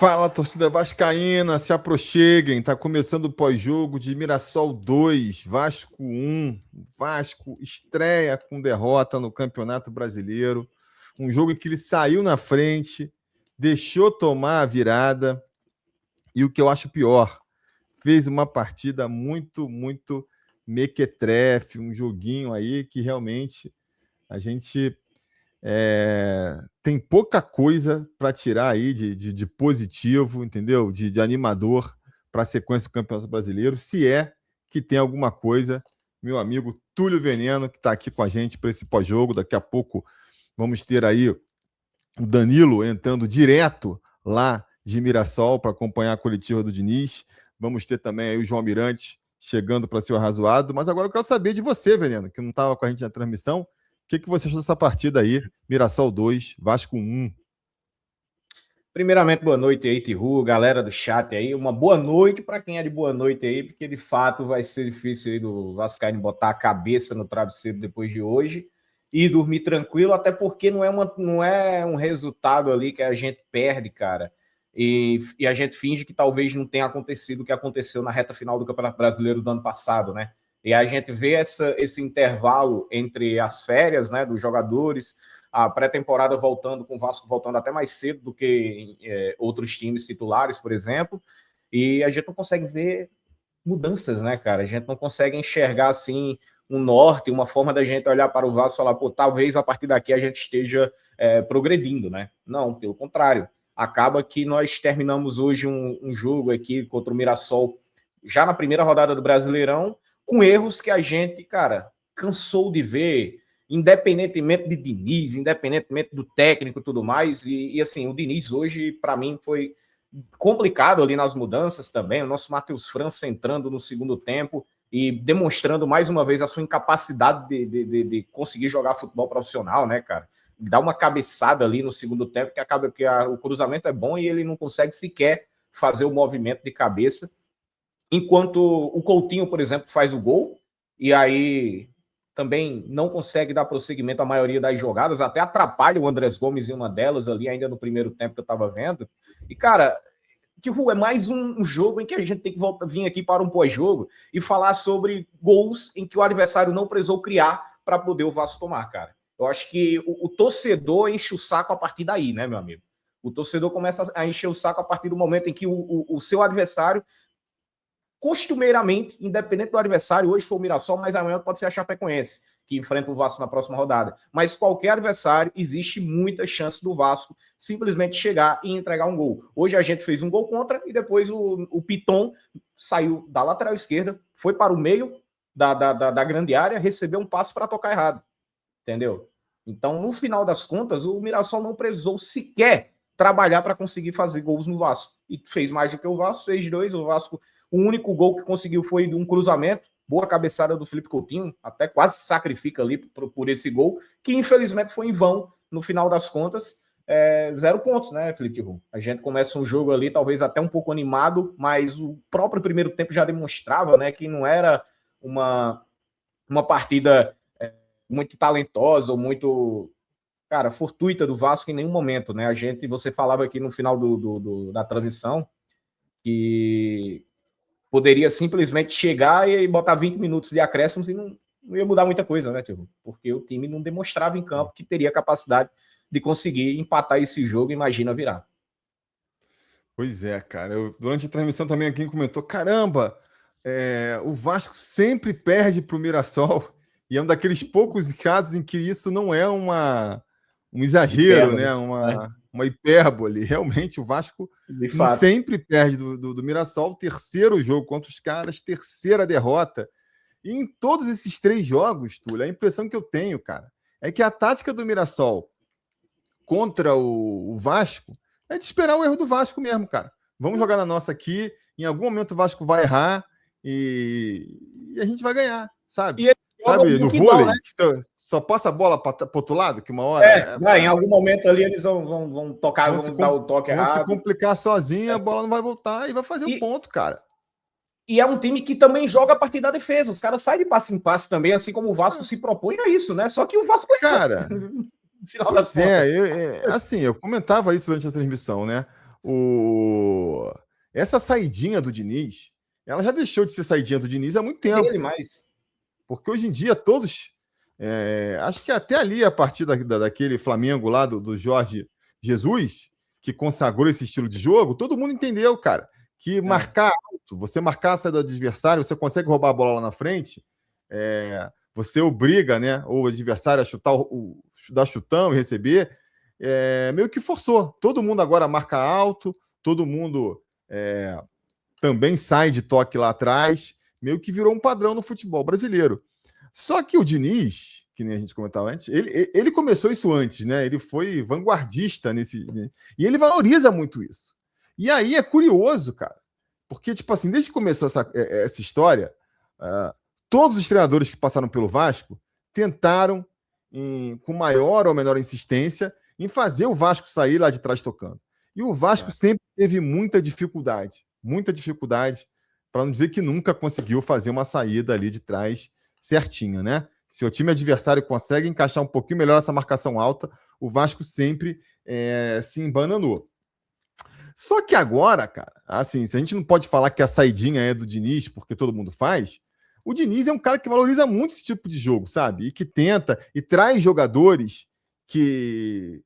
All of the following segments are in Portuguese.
Fala, torcida vascaína, se aproxeguem. Tá começando o pós-jogo de Mirassol 2, Vasco 1. Vasco estreia com derrota no Campeonato Brasileiro. Um jogo em que ele saiu na frente, deixou tomar a virada. E o que eu acho pior, fez uma partida muito mequetrefe, um joguinho aí que realmente a gente tem pouca coisa para tirar aí de positivo, entendeu? De animador para a sequência do Campeonato Brasileiro, se é que tem alguma coisa. Meu amigo Túlio Veneno, que está aqui com a gente para esse pós-jogo. Daqui a pouco vamos ter aí o Danilo entrando direto lá de Mirassol para acompanhar a coletiva do Diniz. Vamos ter também aí o João Mirante chegando para ser o arrazoado. Mas agora eu quero saber de você, Veneno, que não estava com a gente na transmissão. O que você achou dessa partida aí? Mirassol 2, Vasco 1. Primeiramente, boa noite aí, Tihu, galera do chat aí. Uma boa noite para quem é de boa noite aí, porque de fato vai ser difícil aí do Vascaíno botar a cabeça no travesseiro depois de hoje e dormir tranquilo, até porque não é um resultado ali que a gente perde, cara. E a gente finge que talvez não tenha acontecido o que aconteceu na reta final do Campeonato Brasileiro do ano passado, né? E a gente vê esse intervalo entre as férias, né, dos jogadores, a pré-temporada voltando, com o Vasco voltando até mais cedo do que outros times titulares, por exemplo, e a gente não consegue ver mudanças, né, cara? A gente não consegue enxergar, assim, um norte, uma forma da gente olhar para o Vasco e falar, pô, talvez a partir daqui a gente esteja progredindo, né? Não, pelo contrário. Acaba que nós terminamos hoje um jogo aqui contra o Mirassol, já na primeira rodada do Brasileirão, com erros que a gente, cara, cansou de ver, independentemente de Diniz, independentemente do técnico e tudo mais. E assim, o Diniz hoje, para mim, foi complicado ali nas mudanças também. O nosso Matheus França entrando no segundo tempo e demonstrando mais uma vez a sua incapacidade de conseguir jogar futebol profissional, né, cara? Dá uma cabeçada ali no segundo tempo que acaba que o cruzamento é bom e ele não consegue sequer fazer o movimento de cabeça. Enquanto o Coutinho, por exemplo, faz o gol, e aí também não consegue dar prosseguimento à maioria das jogadas, até atrapalha o Andrés Gomes em uma delas ali, ainda no primeiro tempo que eu tava vendo. E, cara, tipo, é mais um jogo em que a gente tem que vir aqui para um pós-jogo e falar sobre gols em que o adversário não precisou criar para poder o Vasco tomar, cara. Eu acho que o torcedor enche o saco a partir daí, né, meu amigo? O torcedor começa a encher o saco a partir do momento em que o seu adversário, costumeiramente, independente do adversário, hoje foi o Mirassol, mas amanhã pode ser a Chapecoense, que enfrenta o Vasco na próxima rodada. Mas qualquer adversário, existe muita chance do Vasco simplesmente chegar e entregar um gol. Hoje a gente fez um gol contra e depois o Piton saiu da lateral esquerda, foi para o meio da grande área, recebeu um passe para tocar errado. Entendeu? Então, no final das contas, o Mirassol não precisou sequer trabalhar para conseguir fazer gols no Vasco. E fez mais do que o Vasco, fez 2. O Vasco, o único gol que conseguiu foi de um cruzamento, boa cabeçada do Felipe Coutinho, até quase se sacrifica ali por esse gol, que infelizmente foi em vão, no final das contas. 0 pontos, né, Felipe Tiru? A gente começa um jogo ali, talvez até um pouco animado, mas o próprio primeiro tempo já demonstrava, né, que não era uma partida muito talentosa ou muito, cara, fortuita do Vasco em nenhum momento, né? Você falava aqui no final da transmissão que poderia simplesmente chegar e botar 20 minutos de acréscimos e não ia mudar muita coisa, né, Tio? Porque o time não demonstrava em campo que teria capacidade de conseguir empatar esse jogo, imagina virar. Pois é, cara. Durante a transmissão também alguém comentou, caramba, o Vasco sempre perde para o Mirassol. E é um daqueles poucos casos em que isso não é um exagero, hipérbole, né? Uma hipérbole. Realmente, o Vasco sempre perde do Mirassol. Terceiro jogo contra os caras, terceira derrota. E em todos esses 3 jogos, Túlio, a impressão que eu tenho, cara, é que a tática do Mirassol contra o Vasco é de esperar o erro do Vasco mesmo, cara. Vamos jogar na nossa aqui, em algum momento o Vasco vai errar e a gente vai ganhar, sabe? Sabe, no vôlei, né? Só passa a bola para o outro lado, que uma hora... Em algum momento ali eles vão tocar, vão dar o toque errado. Vão se complicar sozinho, a bola não vai voltar e vai fazer um ponto, cara. E é um time que também joga a partir da defesa. Os caras saem de passe em passe também, assim como o Vasco se propõe a isso, né? Só que o Vasco... Cara, assim, eu comentava isso durante a transmissão, né? Essa saidinha do Diniz, ela já deixou de ser saidinha do Diniz há muito tempo. Ele mais. Porque hoje em dia todos, acho que até ali, a partir daquele Flamengo lá do Jorge Jesus, que consagrou esse estilo de jogo, todo mundo entendeu, cara, que marcar alto, você marcar a saída do adversário, você consegue roubar a bola lá na frente, você obriga, né, o adversário a chutar, dar chutão e receber, meio que forçou. Todo mundo agora marca alto, todo mundo também sai de toque lá atrás, meio que virou um padrão no futebol brasileiro. Só que o Diniz, que nem a gente comentava antes, ele começou isso antes, né? Ele foi vanguardista nesse... E ele valoriza muito isso. E aí é curioso, cara, porque, tipo assim, desde que começou essa história, todos os treinadores que passaram pelo Vasco tentaram, com maior ou menor insistência, em fazer o Vasco sair lá de trás tocando. E o Vasco sempre teve muita dificuldade, para não dizer que nunca conseguiu fazer uma saída ali de trás certinha, né? Se o time adversário consegue encaixar um pouquinho melhor essa marcação alta, o Vasco sempre se embananou. Só que agora, cara, assim, se a gente não pode falar que a saidinha é do Diniz, porque todo mundo faz, o Diniz é um cara que valoriza muito esse tipo de jogo, sabe? E que tenta e traz jogadores que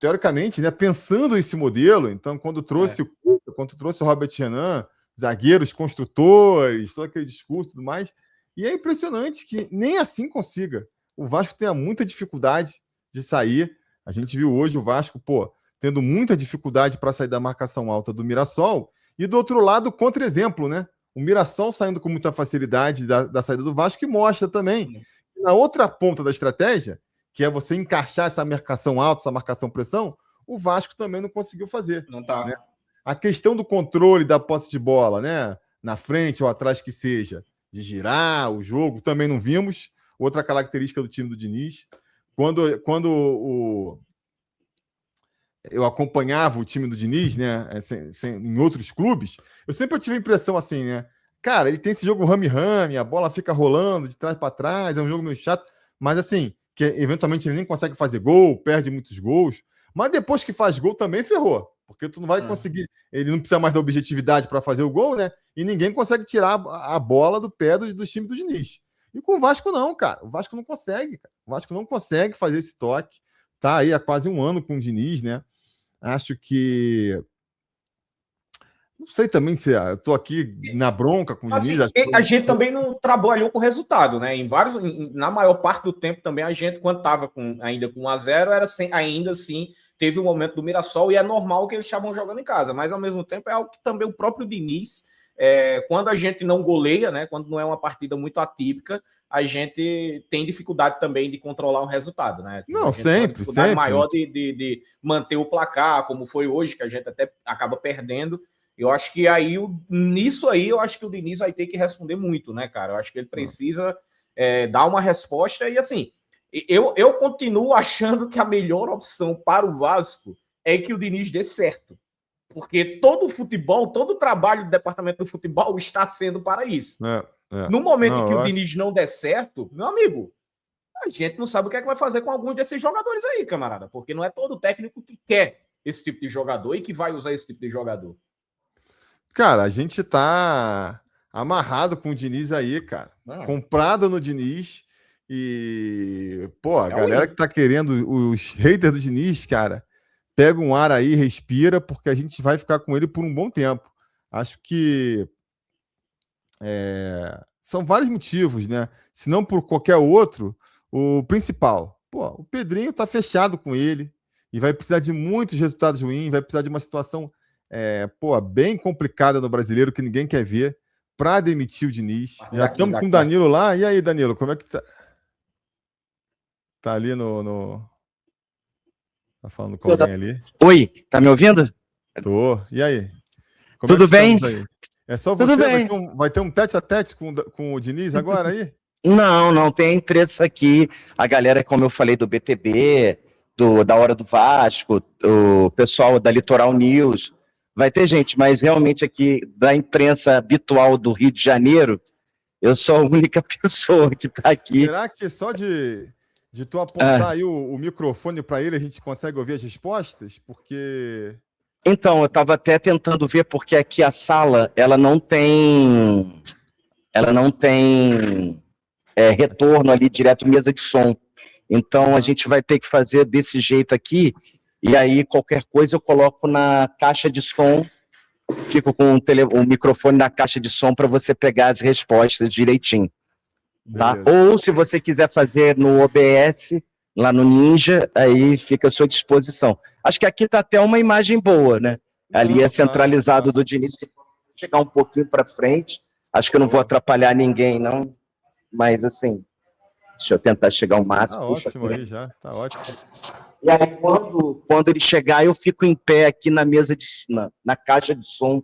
teoricamente, né, pensando esse modelo, então, quando trouxe o Robert Renan, zagueiros, construtores, todo aquele discurso e tudo mais, e é impressionante que nem assim consiga. O Vasco tenha muita dificuldade de sair. A gente viu hoje o Vasco, tendo muita dificuldade para sair da marcação alta do Mirassol, e do outro lado, contra-exemplo, né? O Mirassol saindo com muita facilidade da saída do Vasco, que mostra também, na outra ponta da estratégia, que é você encaixar essa marcação alta, essa marcação pressão, o Vasco também não conseguiu fazer. Não tá. Né? A questão do controle da posse de bola, né? Na frente ou atrás que seja, de girar o jogo, também não vimos. Outra característica do time do Diniz. Quando eu acompanhava o time do Diniz, né? Em outros clubes, eu sempre tive a impressão assim, né? Cara, ele tem esse jogo rame-rame, a bola fica rolando de trás para trás, é um jogo meio chato, mas assim, que eventualmente ele nem consegue fazer gol, perde muitos gols, mas depois que faz gol também ferrou, porque tu não vai conseguir, ele não precisa mais da objetividade para fazer o gol, né? E ninguém consegue tirar a bola do pé do time do Diniz. E com o Vasco não, cara, o Vasco não consegue, cara. O Vasco não consegue fazer esse toque, tá aí há quase um ano com o Diniz, né? Acho que... Não sei também se eu tô aqui na bronca com o Diniz. Assim, a gente também não trabalhou com resultado, né? Na maior parte do tempo também, a gente, quando estava ainda com 1-0, ainda assim teve o momento do Mirassol, e é normal que eles estavam jogando em casa, mas ao mesmo tempo é algo que também o próprio Diniz, quando a gente não goleia, né? Quando não é uma partida muito atípica, a gente tem dificuldade também de controlar o resultado, né? Não, sempre, sempre. Maior de manter o placar, como foi hoje, que a gente até acaba perdendo. Eu acho que nisso aí, eu acho que o Diniz vai ter que responder muito, né, cara? Eu acho que ele precisa dar uma resposta. E assim, eu continuo achando que a melhor opção para o Vasco é que o Diniz dê certo. Porque todo o futebol, todo o trabalho do departamento do futebol está sendo para isso. No momento em que o Diniz não der certo, meu amigo, a gente não sabe o que é que vai fazer com alguns desses jogadores aí, camarada. Porque não é todo técnico que quer esse tipo de jogador e que vai usar esse tipo de jogador. Cara, a gente tá amarrado com o Diniz aí, cara. Comprado no Diniz. E, a galera que tá querendo, os haters do Diniz, cara, pega um ar aí, respira, porque a gente vai ficar com ele por um bom tempo. Acho que são vários motivos, né? Se não por qualquer outro, o principal. O Pedrinho tá fechado com ele e vai precisar de muitos resultados ruins, vai precisar de uma situação bem complicada no Brasileiro, que ninguém quer ver, para demitir o Diniz. Já estamos com o Danilo lá. E aí, Danilo, como é que tá? Tá ali Tá falando com alguém ali? Oi, tá me ouvindo? Tô. E aí? Tudo bem? Aí? É só você? Vai ter um tete-a-tete com o Diniz agora aí? Não tem imprensa aqui. A galera, como eu falei, do BTB, da Hora do Vasco, o pessoal da Litoral News... Vai ter gente, mas realmente aqui da imprensa habitual do Rio de Janeiro, eu sou a única pessoa que está aqui. Será que só de De tu apontar aí o microfone para ele, a gente consegue ouvir as respostas? Porque... Então, eu estava até tentando ver, porque aqui a sala, ela não tem retorno ali direto mesa de som. Então, a gente vai ter que fazer desse jeito aqui, e aí qualquer coisa eu coloco na caixa de som, fico com o microfone na caixa de som para você pegar as respostas direitinho. Tá? Ou se você quiser fazer no OBS, lá no Ninja, aí fica à sua disposição. Acho que aqui está até uma imagem boa, né? Ali é centralizado do Diniz. Chegar um pouquinho para frente. Acho que eu não vou atrapalhar ninguém, não. Mas, assim, deixa eu tentar chegar ao máximo. Tá ótimo aí já, tá ótimo. E aí, quando ele chegar, eu fico em pé aqui na mesa, na caixa de som,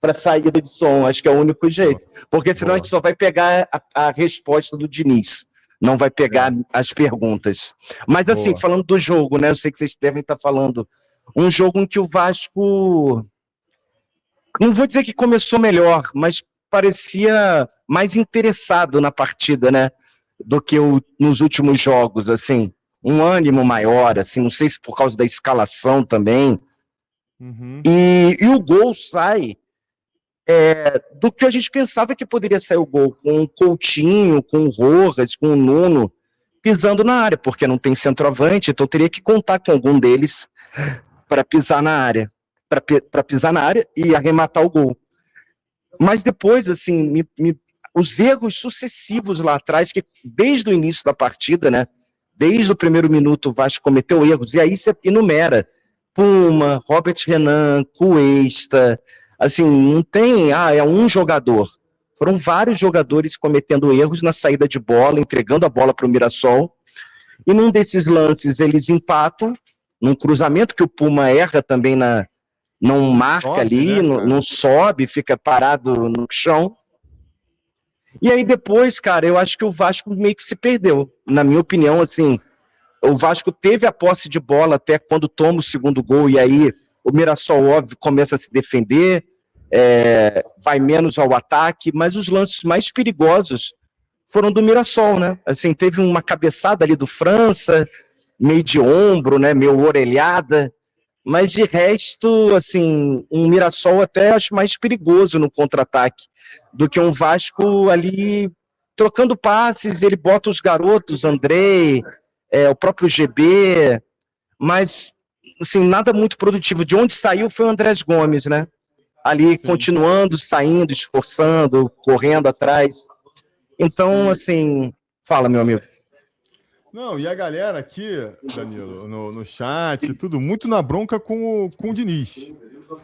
para saída de som. Acho que é o único jeito. Porque senão a gente só vai pegar a resposta do Diniz. Não vai pegar as perguntas. Mas, assim, falando do jogo, né? Eu sei que vocês devem estar falando. Um jogo em que o Vasco... Não vou dizer que começou melhor, mas parecia mais interessado na partida, né? Do que nos últimos jogos, assim. Um ânimo maior, assim. Não sei se por causa da escalação também. Uhum. E o gol sai... do que a gente pensava que poderia sair o gol, com o Coutinho, com o Rojas, com o Nuno, pisando na área, porque não tem centroavante, então teria que contar com algum deles para pisar na área, para pisar na área e arrematar o gol. Mas depois, assim, os erros sucessivos lá atrás, que desde o início da partida, né, desde o primeiro minuto o Vasco cometeu erros, e aí você enumera Puma, Robert Renan, Cuesta... Assim, não tem, é um jogador. Foram vários jogadores cometendo erros na saída de bola, entregando a bola para o Mirassol. E num desses lances eles empatam, num cruzamento que o Puma erra também, não marca sobe, ali, né, não sobe, fica parado no chão. E aí depois, cara, eu acho que o Vasco meio que se perdeu. Na minha opinião, assim, o Vasco teve a posse de bola até quando toma o segundo gol, e aí o Mirassol, óbvio, começa a se defender, vai menos ao ataque, mas os lances mais perigosos foram do Mirassol, né? Assim, teve uma cabeçada ali do França, meio de ombro, né? Meio orelhada, mas de resto, assim, um Mirassol até acho mais perigoso no contra-ataque do que um Vasco ali trocando passes, ele bota os garotos, Andrei, o próprio GB, mas assim, nada muito produtivo. De onde saiu foi o Andrés Gomes, né? Ali, continuando, saindo, esforçando, correndo atrás. Então, assim, fala, meu amigo. Não, e a galera aqui, Danilo, no chat, tudo muito na bronca com o Diniz.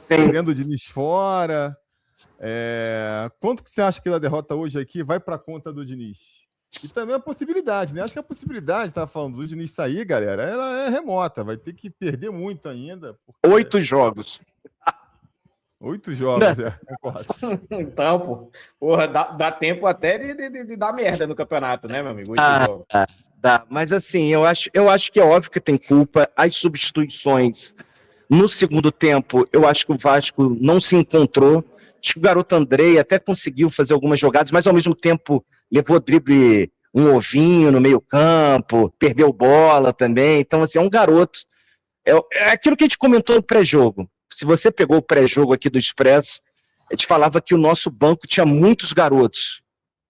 Querendo o Diniz fora. Quanto que você acha que a derrota hoje aqui vai para conta do Diniz? E também a possibilidade, né? Acho que a possibilidade, tava falando, do Diniz sair, galera, ela é remota. Vai ter que perder muito ainda. Porque... 8 jogos. 8 jogos, concordo. Então, porra, dá tempo até de dar merda no campeonato, né, meu amigo? 8 jogos. Dá. Mas assim, eu acho que é óbvio que tem culpa. As substituições no segundo tempo, eu acho que o Vasco não se encontrou. Acho que o garoto Andrei até conseguiu fazer algumas jogadas, mas ao mesmo tempo levou drible um ovinho no meio campo, perdeu bola também. Então, assim, é um garoto. É aquilo que a gente comentou no pré-jogo. Se você pegou o pré-jogo aqui do Expresso, a gente falava que o nosso banco tinha muitos garotos.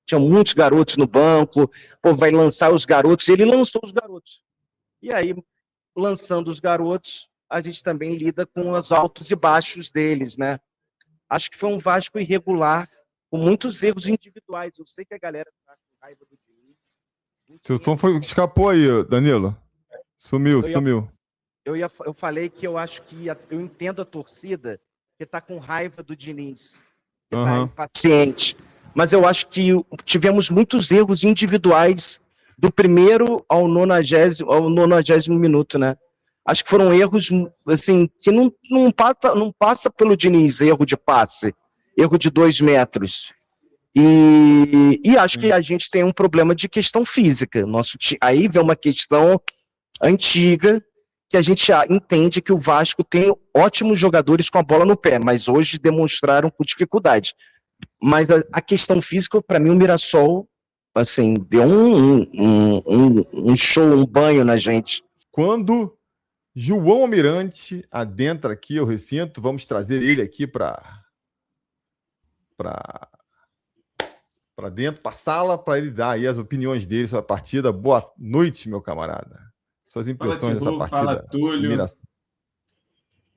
Tinha muitos garotos no banco. Pô, vai lançar os garotos. E ele lançou os garotos. E aí, lançando os garotos, a gente também lida com os altos e baixos deles, né? Acho que foi um Vasco irregular, com muitos erros individuais. Eu sei que a galera tá com raiva do Diniz. Seu tom escapou aí, Danilo. Sumiu. Eu falei que eu acho que eu entendo a torcida que tá com raiva do Diniz, que tá impaciente. Mas eu acho que tivemos muitos erros individuais do primeiro ao 90º minuto, né? Acho que foram erros, assim, que não passa pelo Diniz, erro de passe, erro de 2 metros. E acho que a gente tem um problema de questão física. Aí vem uma questão antiga, que a gente entende que o Vasco tem ótimos jogadores com a bola no pé, mas hoje demonstraram com dificuldade. Mas a questão física, para mim, o Mirassol assim, deu um show, um banho na gente. Quando João Almirante adentra aqui o recinto, vamos trazer ele aqui para dentro, para a sala, para ele dar aí as opiniões dele sobre a partida. Boa noite, meu camarada. Suas impressões dessa partida. Fala, Túlio.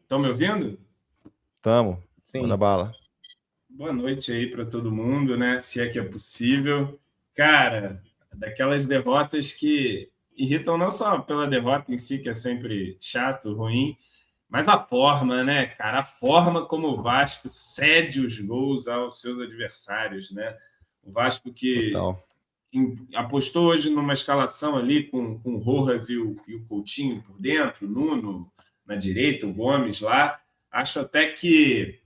Estão me ouvindo? Tamo. Manda bala. Boa noite aí para todo mundo, né? Se é que é possível. Cara, daquelas derrotas que irritam não só pela derrota em si, que é sempre chato, ruim, mas a forma, né, cara? A forma como o Vasco cede os gols aos seus adversários, né? O Vasco que apostou hoje numa escalação ali com o Rojas e o Coutinho por dentro, o Nuno na direita, o Gomes lá. Acho até que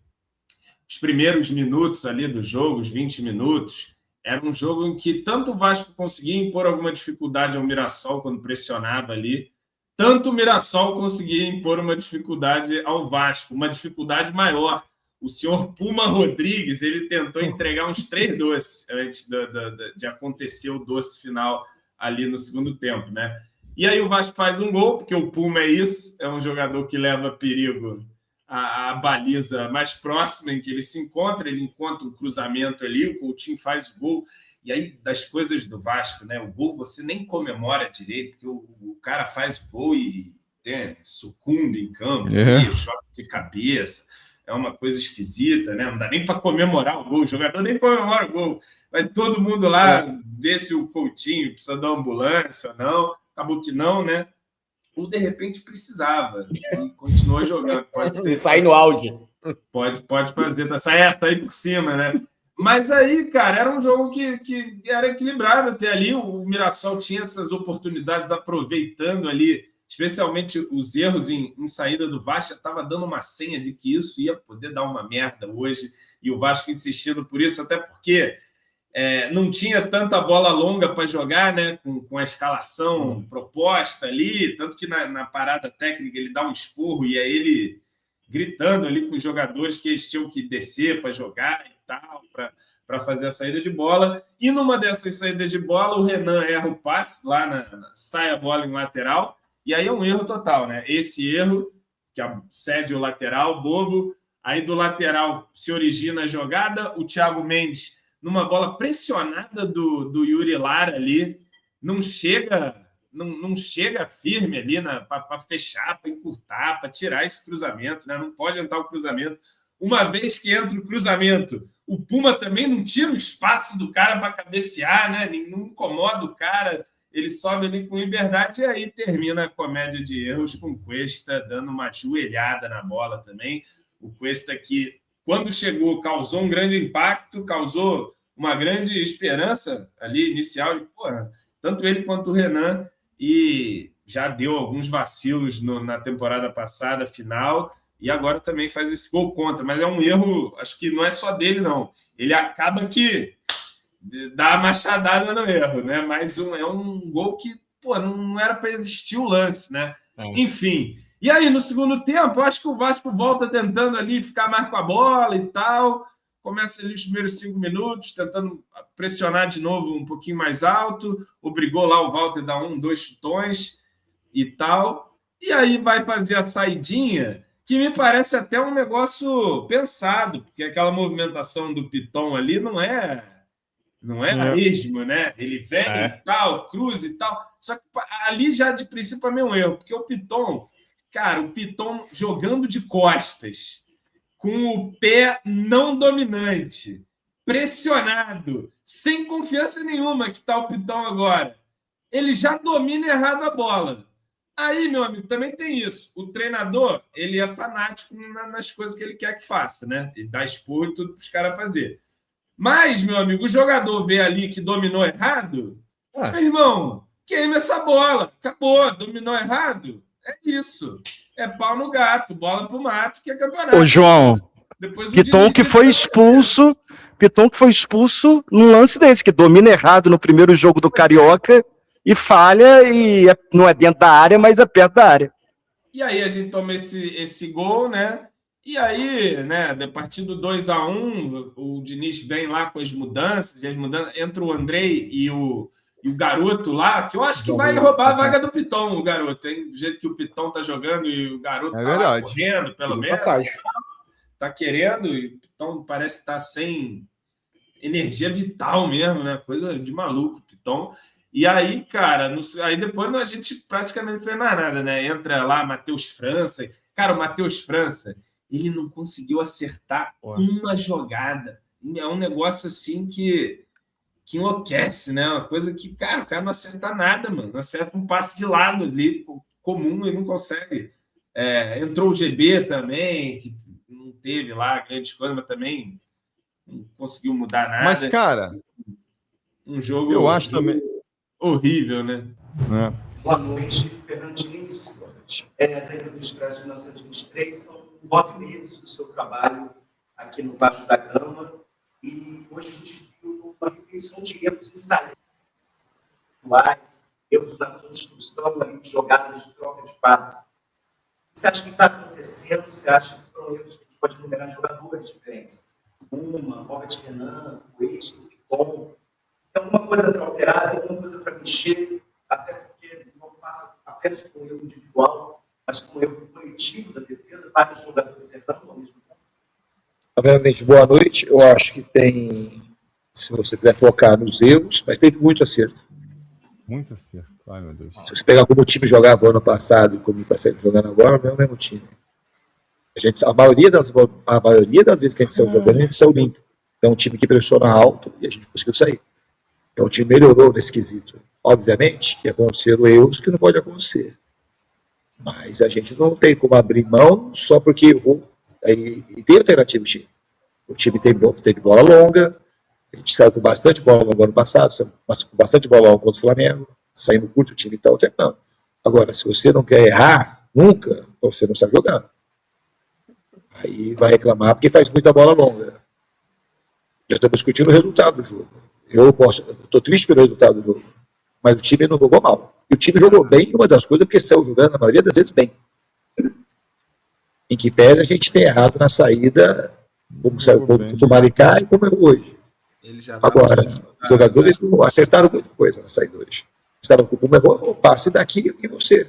os primeiros minutos ali do jogo, os 20 minutos, era um jogo em que tanto o Vasco conseguia impor alguma dificuldade ao Mirassol quando pressionava ali, tanto o Mirassol conseguia impor uma dificuldade ao Vasco, uma dificuldade maior. O senhor Puma Rodrigues, ele tentou entregar uns 3 doces antes de acontecer o doce final ali no segundo tempo, né? E aí o Vasco faz um gol, porque o Puma é isso, é um jogador que leva perigo à baliza mais próxima em que ele se encontra, ele encontra um cruzamento ali, o Coutinho faz o gol. E aí, das coisas do Vasco, né? O gol você nem comemora direito, porque o cara faz o gol e sucumbe em campo, choque de cabeça. É uma coisa esquisita, né? Não dá nem para comemorar o gol. O jogador nem comemora o gol. Vai todo mundo lá ver se o Coutinho precisa da ambulância ou não. Acabou que não, né? Ou, de repente, precisava. E continua jogando. Sai no auge. Pode fazer. Sair por cima, né? Mas aí, cara, era um jogo que era equilibrado até ali. O Mirassol tinha essas oportunidades aproveitando ali, especialmente os erros em saída do Vasco. Estava dando uma senha de que isso ia poder dar uma merda hoje. E o Vasco insistindo por isso, até porque não tinha tanta bola longa para jogar, né? Com a escalação proposta ali. Tanto que na parada técnica ele dá um esporro e é ele gritando ali com os jogadores que eles tinham que descer para jogar e tal, para fazer a saída de bola. E numa dessas saídas de bola, o Renan erra o passe, lá sai a bola em lateral, e aí é um erro total, né? Esse erro, que cede o lateral, bobo, aí do lateral se origina a jogada, o Thiago Mendes, numa bola pressionada do Yuri Lara ali, não chega firme ali para fechar, para encurtar, para tirar esse cruzamento, né? Não pode entrar o cruzamento. Uma vez que entra o cruzamento, o Puma também não tira o espaço do cara para cabecear, né? Não incomoda o cara, ele sobe ali com liberdade e aí termina a comédia de erros com o Cuesta dando uma joelhada na bola também. O Cuesta que, quando chegou, causou um grande impacto, causou uma grande esperança ali inicial de, tanto ele quanto o Renan, e já deu alguns vacilos na temporada passada, final, e agora também faz esse gol contra. Mas é um erro, acho que não é só dele, não. Ele acaba que dá a machadada no erro, né? Mas é um gol que, não era para existir o lance, né? Enfim. E aí, no segundo tempo, eu acho que o Vasco volta tentando ali ficar mais com a bola e tal. Começa ali os primeiros 5 minutos, tentando pressionar de novo um pouquinho mais alto. Obrigou lá o Walter a dar 2 chutões e tal. E aí vai fazer a saidinha, que me parece até um negócio pensado, porque aquela movimentação do Piton ali não é a esmo, né? Ele vem e tal, cruza e tal. Só que ali já de princípio é meio erro, porque o Piton jogando de costas, com o pé não dominante, pressionado, sem confiança nenhuma, que está o Piton agora, ele já domina errado a bola. Aí, meu amigo, também tem isso. O treinador, ele é fanático nas coisas que ele quer que faça, né? Ele dá esporro e tudo para os caras fazer. Mas, meu amigo, o jogador vê ali que dominou errado, meu irmão, queima essa bola. Acabou, dominou errado. É isso. É pau no gato, bola pro mato, que é campeonato. Ô, João, Piton que foi expulso num lance desse, que domina errado no primeiro jogo do Carioca e falha, e não é dentro da área, mas é perto da área. E aí a gente toma esse gol, né? E aí, né, a partir do 2-1, o Diniz vem lá com as mudanças, entra o Andrei e o garoto lá, que eu acho que vai roubar a vaga do Piton, o garoto, hein? Do jeito que o Piton tá jogando e o garoto É tá lá verdade. correndo, pelo menos. Tá querendo, e o Piton parece estar sem energia vital mesmo, né? Coisa de maluco, Piton. E aí, cara, aí depois a gente praticamente não fez mais nada, né? Entra lá Matheus França. Cara, o Matheus França, ele não conseguiu acertar uma jogada. É um negócio assim que enlouquece, né? Uma coisa que, cara, o cara não acerta nada, mano. Não acerta um passe de lado ali, comum, e não consegue. Entrou o GB também, que não teve lá grandes coisas, mas também não conseguiu mudar nada. Mas, cara, um jogo eu acho também horrível, né? Boa noite, Fernandinho. Dentro dos Brasil 1923, são 9 meses do seu trabalho aqui no Vasco da Gama, e hoje a gente viu uma repetição de erros ensaiados, erros na construção ali, de jogadas de troca de passe. Você acha que está acontecendo? Você acha que são erros que a gente pode enumerar jogadores diferentes? Robert Renan, West, Piton. Tem alguma coisa para alterar, tem alguma coisa para mexer, até porque não passa apenas com erro individual, mas com erro coletivo da defesa, vários jogadores errando ao mesmo tempo. Primeiramente, boa noite. Eu acho que tem, se você quiser focar nos erros, mas tem muito acerto. Muito acerto. Ai, meu Deus. Se você pegar como o time jogava ano passado e como está jogando agora, não é o mesmo time. A maioria das vezes que a gente saiu jogando, a gente saiu limpo. É um time que pressiona alto e a gente conseguiu sair. Então o time melhorou nesse quesito. Obviamente que aconteceram erros que não pode acontecer. Mas a gente não tem como abrir mão só porque errou. E tem alternativa o time. O time teve bola longa, a gente saiu com bastante bola longa no ano passado, com bastante bola longa contra o Flamengo, saindo curto o time está alternando. Agora, se você não quer errar nunca, você não está jogando. Aí vai reclamar porque faz muita bola longa. Já estamos discutindo o resultado do jogo. Eu estou triste pelo resultado do jogo, mas o time não jogou mal. E o time jogou bem, uma das coisas, porque saiu jogando, na maioria das vezes, bem. Em que pese a gente tem errado na saída, como saiu contra o Maricá e como é hoje. Agora, os jogadores não acertaram muita coisa na saída hoje. Estavam com o erro, o passe daqui e você.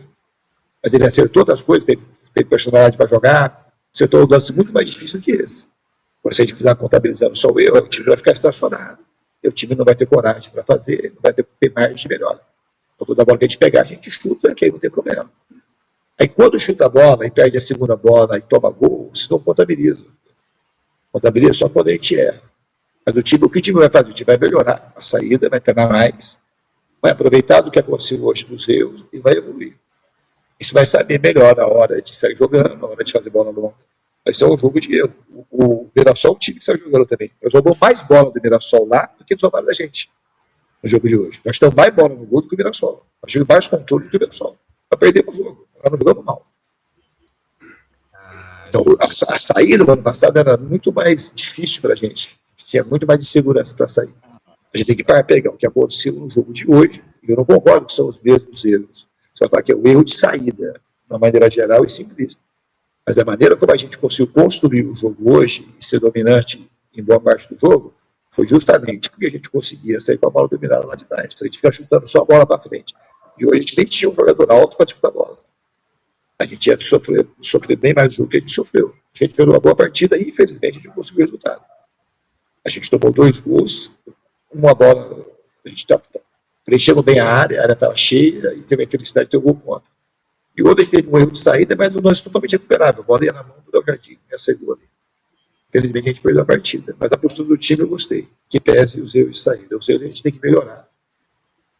Mas ele acertou outras coisas, teve personalidade para jogar, acertou um lance muito mais difícil que esse. Agora, se a gente fizer contabilizando só o erro, o time vai ficar estacionado. E o time não vai ter coragem para fazer, não vai ter margem de melhora. Então, toda bola que a gente pegar, a gente chuta, que aí não tem problema. Aí, quando chuta a bola e perde a segunda bola e toma gol, vocês não contabilizam. Contabiliza só quando a gente erra. Mas o que o time vai fazer? O time vai melhorar a saída, vai treinar mais, vai aproveitar do que aconteceu hoje dos erros e vai evoluir. E você vai saber melhor a hora de sair jogando, a hora de fazer bola longa. Vai ser um jogo de erro. O Mirassol, o time que saiu jogando também. Nós jogamos mais bola do Mirassol lá do que eles roubaram da gente no jogo de hoje. Nós temos mais bola no gol do que o Mirassol. Nós tivemos mais controle do que o Mirassol. Nós perdemos o jogo. Nós não jogamos mal. Então, a saída do ano passado era muito mais difícil para a gente. Tinha muito mais de segurança para sair. A gente tem que pegar o que aconteceu no jogo de hoje. E eu não concordo que são os mesmos erros. Você vai falar que é o erro de saída, de uma maneira geral e simplista. Mas a maneira como a gente conseguiu construir o jogo hoje e ser dominante em boa parte do jogo foi justamente porque a gente conseguia sair com a bola dominada lá de trás. A gente fica chutando só a bola para frente. E hoje a gente nem tinha um jogador alto para disputar a bola. A gente ia sofrer bem mais do jogo que a gente sofreu. A gente fez uma boa partida e, infelizmente, a gente conseguiu o resultado. A gente tomou 2 gols, uma bola, a gente preenchendo bem a área estava cheia e teve a infelicidade de ter o gol contra. E outro, a gente teve um erro de saída, mas o lance totalmente recuperável. A bola ia na mão do Léo Jardim, ia ser gol ali. Infelizmente, a gente perdeu a partida. Mas a postura do time eu gostei. Que pese os erros de saída. Os erros a gente tem que melhorar.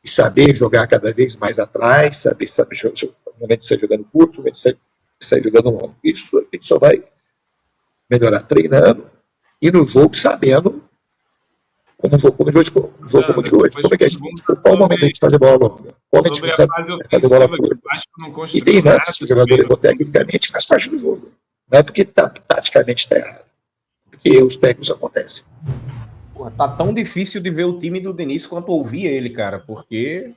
E saber jogar cada vez mais atrás, saber no momento de sair jogando curto, no momento de sair jogando longo. Isso a gente só vai melhorar treinando e no jogo sabendo como um jogo como o de hoje. Como é que a gente, qual o momento a gente fazer bola longa? Qual a gente sabe fazer bola curta? E tem lances que o jogador errou tecnicamente, faz parte do jogo. Não é porque taticamente está errado. Porque os técnicos acontecem. Porra, tá tão difícil de ver o time do Diniz quanto ouvir ele, cara, porque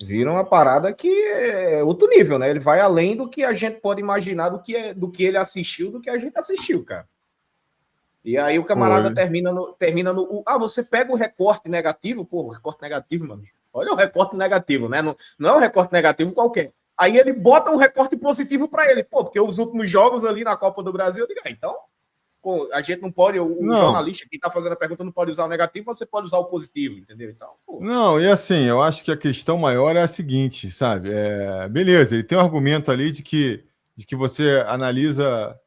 Vira uma parada que é outro nível, né? Ele vai além do que a gente pode imaginar, do que ele assistiu, do que a gente assistiu, cara. E aí o camarada termina no. Você pega o recorte negativo, pô, o recorte negativo, mano. Olha o recorte negativo, né? Não é um recorte negativo qualquer. Aí ele bota um recorte positivo para ele, pô, porque os últimos jogos ali na Copa do Brasil, eu digo, então, pô, a gente não pode, jornalista que tá fazendo a pergunta não pode usar o negativo, você pode usar o positivo, entendeu? Então, pô. Não, e assim, eu acho que a questão maior é a seguinte, sabe? Beleza, ele tem um argumento ali de que você analisa.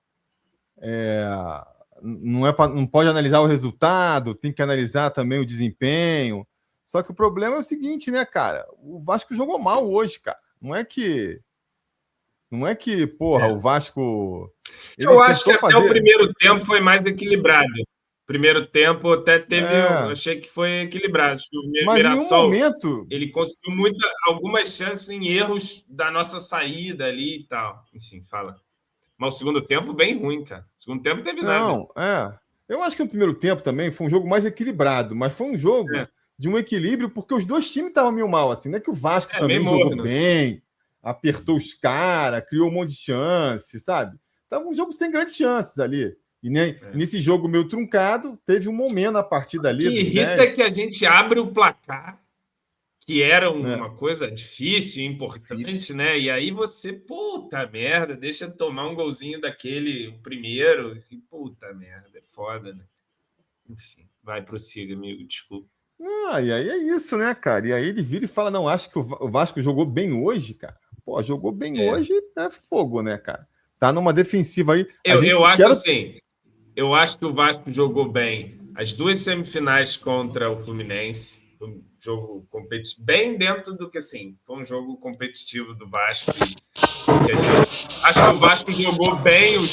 Não pode analisar o resultado, tem que analisar também o desempenho. Só que o problema é o seguinte, né, cara? O Vasco jogou mal hoje, cara. Não é que, porra, o Vasco. Eu acho que até o primeiro tempo foi mais equilibrado. Primeiro tempo até teve. Eu achei que foi equilibrado. Acho que o Mirassol, ele conseguiu algumas chances em erros da nossa saída ali e tal. Enfim, fala. Mas o segundo tempo bem ruim, cara. O segundo tempo teve nada. Eu acho que o primeiro tempo também foi um jogo mais equilibrado, mas foi um jogo de um equilíbrio, porque os dois times estavam meio mal, assim. Não é que o Vasco também jogou bem, apertou os caras, criou um monte de chance, sabe? Tava um jogo sem grandes chances ali. E nesse jogo meio truncado, teve um momento na partida ali. O que irrita é que a gente abre o placar, que era uma coisa difícil, importante, né? E aí você, puta merda, deixa eu tomar um golzinho daquele, o primeiro. Puta merda, é foda, né? Enfim, vai, prossiga, amigo, desculpa. E aí é isso, né, cara? E aí ele vira e fala, não, acho que o Vasco jogou bem hoje, cara. Pô, jogou bem hoje, é fogo, né, cara? Tá numa defensiva aí. Eu acho assim, eu acho que o Vasco jogou bem as duas semifinais contra o Fluminense. Um jogo competitivo, bem dentro do que, assim, foi um jogo competitivo do Vasco. Acho que o Vasco jogou bem o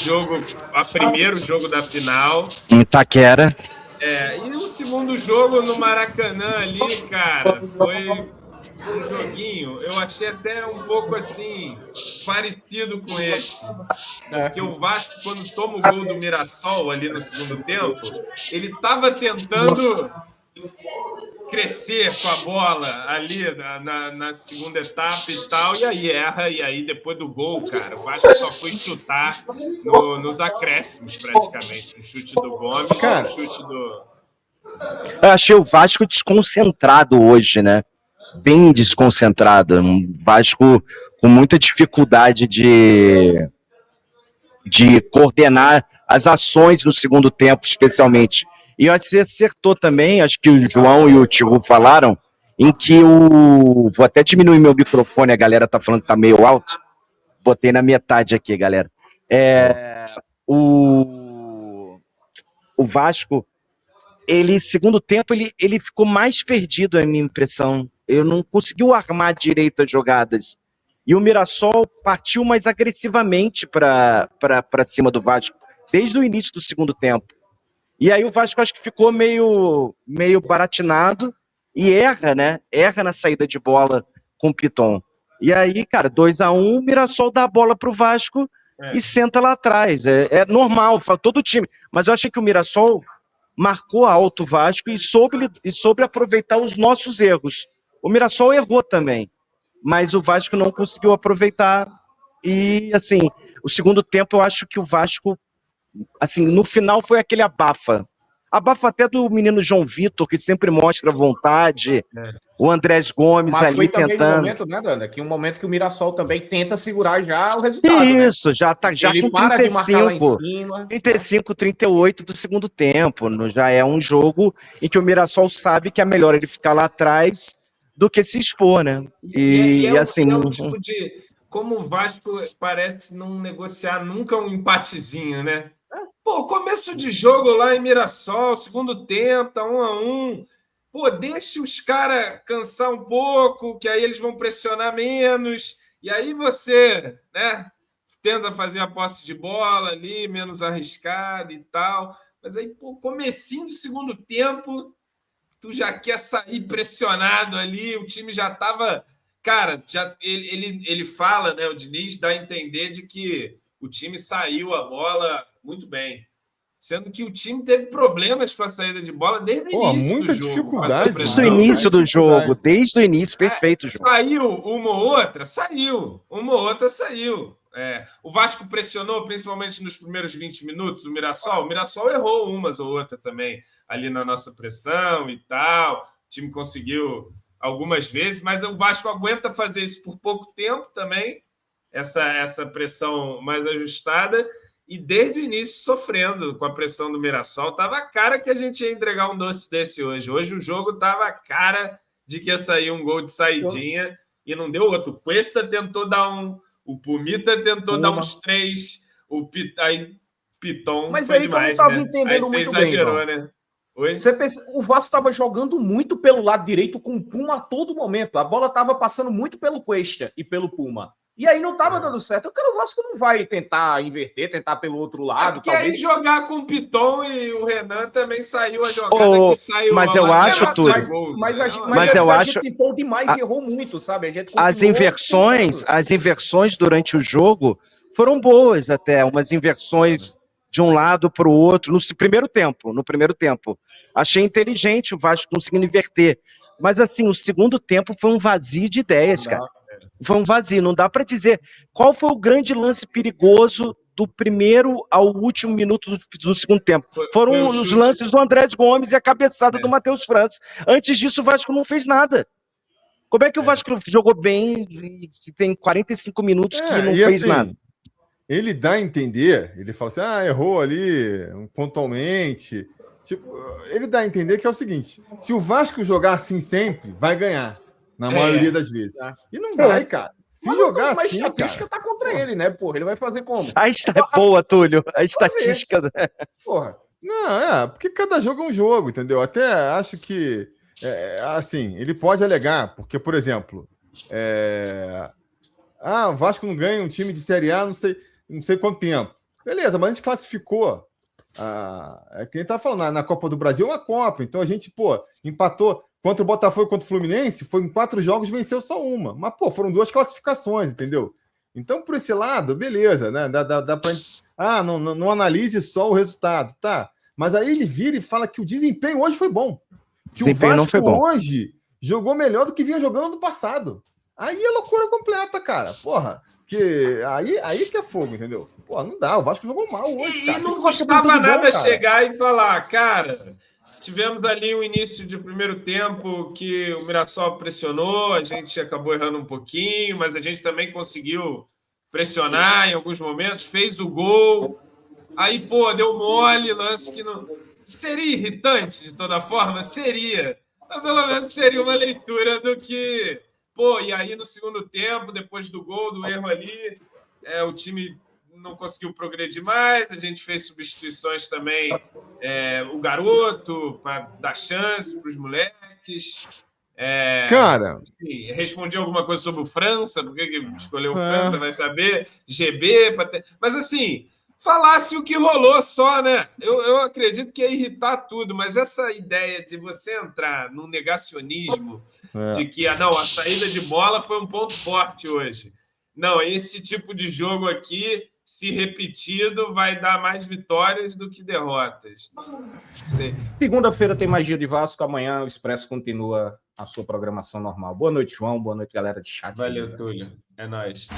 primeiro jogo da final. Em Itaquera. E o segundo jogo no Maracanã ali, cara, foi um joguinho, eu achei até um pouco, assim, parecido com esse. Porque o Vasco, quando toma o gol do Mirassol ali no segundo tempo, ele estava tentando crescer com a bola ali na segunda etapa e tal, e aí erra, e aí depois do gol, cara, o Vasco só foi chutar nos acréscimos praticamente, no chute do Gomes, no chute do... Eu achei o Vasco desconcentrado hoje, né? Bem desconcentrado, um Vasco com muita dificuldade de coordenar as ações no segundo tempo, especialmente. E eu acho que você acertou também, acho que o João e o Thiago falaram, em que vou até diminuir meu microfone, a galera tá falando que tá meio alto. Botei na metade aqui, galera. O Vasco, segundo tempo, ele ficou mais perdido, é a minha impressão. Ele não conseguiu armar direito as jogadas. E o Mirassol partiu mais agressivamente para cima do Vasco, desde o início do segundo tempo. E aí o Vasco acho que ficou meio baratinado e erra, né? Erra na saída de bola com o Piton. E aí, cara, 2-1, o Mirassol dá a bola pro Vasco e senta lá atrás. É normal, todo time. Mas eu achei que o Mirassol marcou alto o Vasco e soube aproveitar os nossos erros. O Mirassol errou também, mas o Vasco não conseguiu aproveitar. E, assim, o segundo tempo eu acho que o Vasco, assim, no final foi aquele abafa. Abafa até do menino João Vitor, que sempre mostra vontade. O Andrés Gomes mas ali tentando. Momento, né, Danda? Que um momento que o Mirassol também tenta segurar já o resultado. Isso, né? Já tá com 35, 38 do segundo tempo. Já é um jogo em que o Mirassol sabe que é melhor ele ficar lá atrás do que se expor, né? É um tipo de... Como o Vasco parece não negociar nunca um empatezinho, né? Pô, começo de jogo lá em Mirassol, segundo tempo, tá 1-1. Pô, deixa os caras cansar um pouco, que aí eles vão pressionar menos. E aí você, né, tenta fazer a posse de bola ali, menos arriscado e tal. Mas aí, pô, comecinho do segundo tempo, tu já quer sair pressionado ali, o time já tava... Cara, ele fala, né, o Diniz dá a entender de que o time saiu a bola muito bem. sendo que o time teve problemas com a saída de bola desde o início muita do jogo. dificuldade. Desde o início do jogo, desde o início, perfeito o jogo. Saiu uma ou outra? Saiu. O Vasco pressionou, principalmente nos primeiros 20 minutos, o Mirassol. O Mirassol errou umas ou outra também ali na nossa pressão e tal. O time conseguiu algumas vezes, mas o Vasco aguenta fazer isso por pouco tempo também, essa pressão mais ajustada, e desde o início sofrendo com a pressão do Mirassol. Tava a cara que a gente ia entregar um doce desse hoje. Hoje o jogo tava a cara de que ia sair um gol de saidinha e não deu outro. O Cuesta tentou dar um, o Pumita tentou dar uns 3, Piton mas foi aí demais, que eu não tava né? entendendo Aí você muito exagerou, bem, né? Oi? Você pensa, o Vasco estava jogando muito pelo lado direito com o Puma a todo momento. A bola estava passando muito pelo Cuesta e pelo Puma. E aí não estava dando certo. O Vasco não vai tentar inverter, tentar pelo outro lado. Porque talvez... aí jogar com o Piton e o Renan também saiu a jogada que saiu. Mas eu acho, tudo. Mas eu acho que tentou demais e errou muito, sabe? As inversões durante o jogo foram boas até, umas inversões de um lado para o outro no primeiro tempo. Achei inteligente o Vasco conseguindo inverter. Mas assim, o segundo tempo foi um vazio de ideias, cara. Foi um vazio, não dá para dizer qual foi o grande lance perigoso do primeiro ao último minuto do segundo tempo. Foram os lances do Andrés Gomes e a cabeçada do Matheus França. Antes disso, o Vasco não fez nada. Como é que o Vasco jogou bem se tem 45 minutos que não fez nada? Ele dá a entender, ele fala assim, errou ali pontualmente. Tipo, ele dá a entender que é o seguinte, se o Vasco jogar assim sempre, vai ganhar. Na maioria das vezes. E não vai, cara. Se jogar assim, mas a estatística tá contra ele, né, porra? Ele vai fazer como? A é boa, Túlio. A estatística... Porra. Não, porque cada jogo é um jogo, entendeu? Até acho que, assim, ele pode alegar, porque, por exemplo, o Vasco não ganha um time de Série A não sei quanto tempo. Beleza, mas a gente classificou. Quem tá falando, na Copa do Brasil é uma Copa, então a gente, empatou. Contra o Botafogo e contra o Fluminense, foi em 4 jogos, venceu só uma. Mas, foram 2 classificações, entendeu? Então, por esse lado, beleza, né? Dá pra... não analise só o resultado, tá? Mas aí ele vira e fala que o desempenho hoje foi bom. Que o Vasco não foi bom. Hoje jogou melhor do que vinha jogando no passado. Aí é loucura completa, cara. Porra, que aí que é fogo, entendeu? Pô, não dá, o Vasco jogou mal hoje, cara. E não custava nada chegar e falar, cara... Tivemos ali o início de primeiro tempo que o Mirassol pressionou, a gente acabou errando um pouquinho, mas a gente também conseguiu pressionar em alguns momentos, fez o gol, aí, deu mole, lance que não... Seria irritante de toda forma? Seria, mas pelo menos seria uma leitura do que... e aí no segundo tempo, depois do gol, do erro ali, o time... não conseguiu progredir mais, a gente fez substituições também, o garoto, para dar chance para os moleques. Cara... Enfim, respondi alguma coisa sobre o França, por que escolheu o França, vai saber, GB, mas assim, falasse o que rolou só, né? Eu acredito que ia irritar tudo, mas essa ideia de você entrar num negacionismo de que a saída de bola foi um ponto forte hoje. Não, esse tipo de jogo aqui, se repetido, vai dar mais vitórias do que derrotas. Segunda-feira tem mais dia de Vasco, amanhã o Expresso continua a sua programação normal. Boa noite, João. Boa noite, galera de chat. Valeu, Túlio. É nóis.